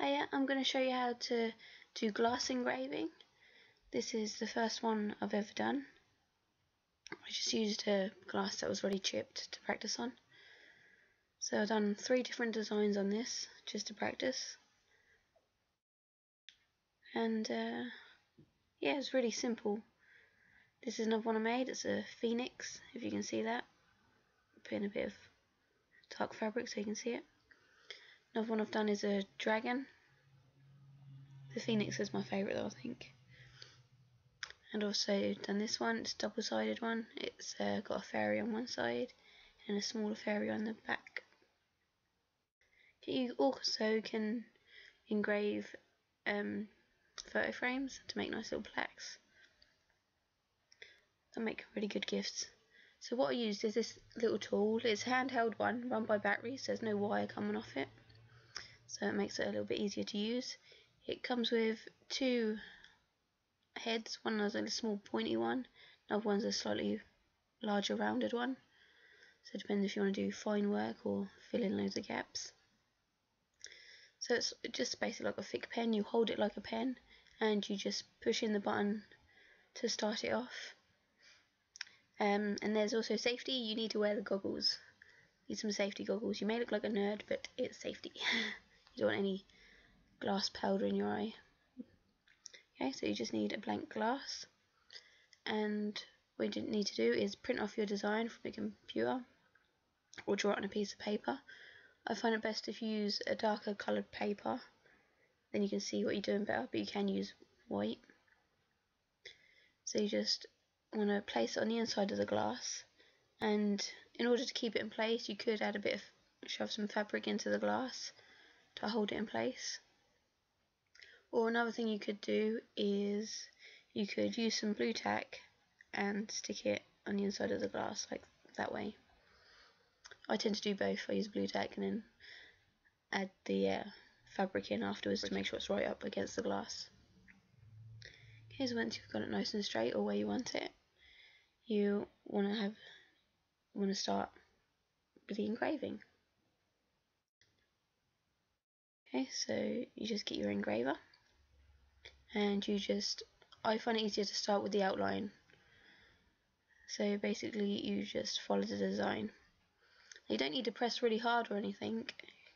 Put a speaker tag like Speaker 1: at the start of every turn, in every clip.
Speaker 1: Hiya, I'm going to show you how to do glass engraving. This is the first one I've ever done. I just used a glass that was already chipped to practice on. So I've done 3 different designs on this just to practice. And yeah, it's really simple. This is another one I made. It's a phoenix, if you can see that. Put in a bit of dark fabric so you can see it. Another one I've done is a dragon. The phoenix is my favourite though, I think. And also done this one. It's a double-sided one. It's got a fairy on one side and a smaller fairy on the back. You also can engrave photo frames to make nice little plaques. They'll make really good gifts. So what I used is this little tool. It's a handheld one run by batteries, so there's no wire coming off it, so it makes it a little bit easier to use. It comes with 2 heads. One is a small pointy one, another one's a slightly larger rounded one. So it depends if you want to do fine work or fill in loads of gaps. So it's just basically like a thick pen. You hold it like a pen and you just push in the button to start it off. And there's also safety. You need to wear the goggles. Need some safety goggles. You may look like a nerd, but it's safety. You don't want any glass powder in your eye. Okay, so you just need a blank glass, and what you need to do is print off your design from a computer or draw it on a piece of paper. I find it best if you use a darker coloured paper, then you can see what you're doing better, but you can use white. So you just want to place it on the inside of the glass, and in order to keep it in place you could add a bit of, shove some fabric into the glass to hold it in place. Or another thing you could do is you could use some blue tack and stick it on the inside of the glass like that way. I tend to do both. I use blue tack and then add the fabric in afterwards to make sure it's right up against the glass. Okay, so once you've got it nice and straight or where you want it, you want to start with the engraving. Okay, so you just get your engraver and I find it easier to start with the outline. So basically you just follow the design. You don't need to press really hard or anything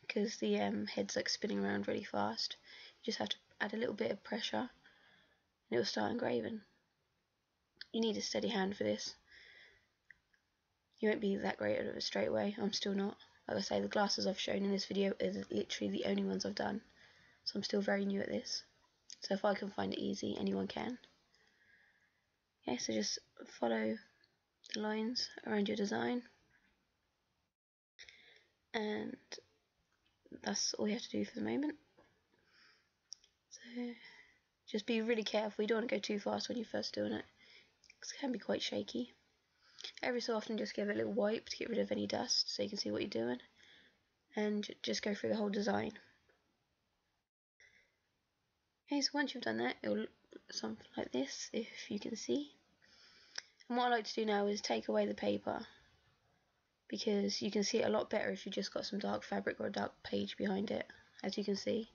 Speaker 1: because the head's like spinning around really fast. You just have to add a little bit of pressure and it will start engraving. You need a steady hand for this. You won't be that great at it straight away. I'm still not. Like I say, the glasses I've shown in this video are literally the only ones I've done. So I'm still very new at this. So if I can find it easy, anyone can. Okay, so just follow the lines around your design. And that's all you have to do for the moment. So just be really careful. You don't want to go too fast when you're first doing it because it can be quite shaky. Every so often just give it a little wipe to get rid of any dust so you can see what you're doing, and just go through the whole design. Okay, so once you've done that, it will look something like this, if you can see. And what I like to do now is take away the paper, because you can see it a lot better if you just got some dark fabric or a dark page behind it. As you can see,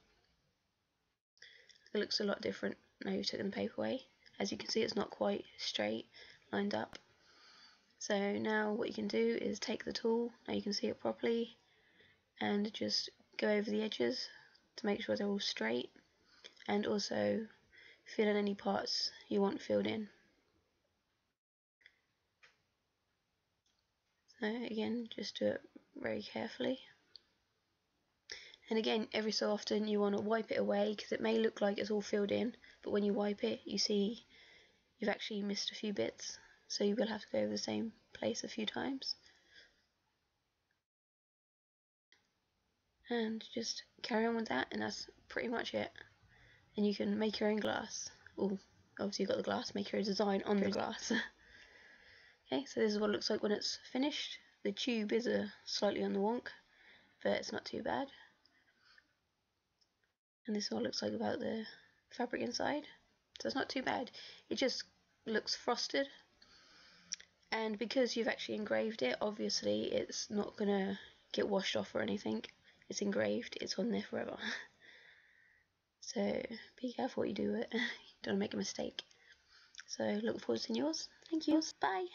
Speaker 1: it looks a lot different now you've taken the paper away. As you can see, it's not quite straight, lined up. So now what you can do is take the tool, now you can see it properly, and just go over the edges to make sure they're all straight, and also fill in any parts you want filled in. So again, just do it very carefully. And again, every so often you want to wipe it away because it may look like it's all filled in, but when you wipe it you see you've actually missed a few bits, so you will have to go over the same place a few times. And just carry on with that, and that's pretty much it. And you can make your own glass. Oh, obviously you've got the glass, make your own design on the glass. Okay, so this is what it looks like when it's finished. The tube is slightly on the wonk, but it's not too bad. And this is what it looks like about the fabric inside. So it's not too bad. It just looks frosted. And because you've actually engraved it, obviously it's not going to get washed off or anything. It's engraved, it's on there forever. So be careful what you do. Don't make a mistake. So look forward to seeing yours. Thank you. Bye.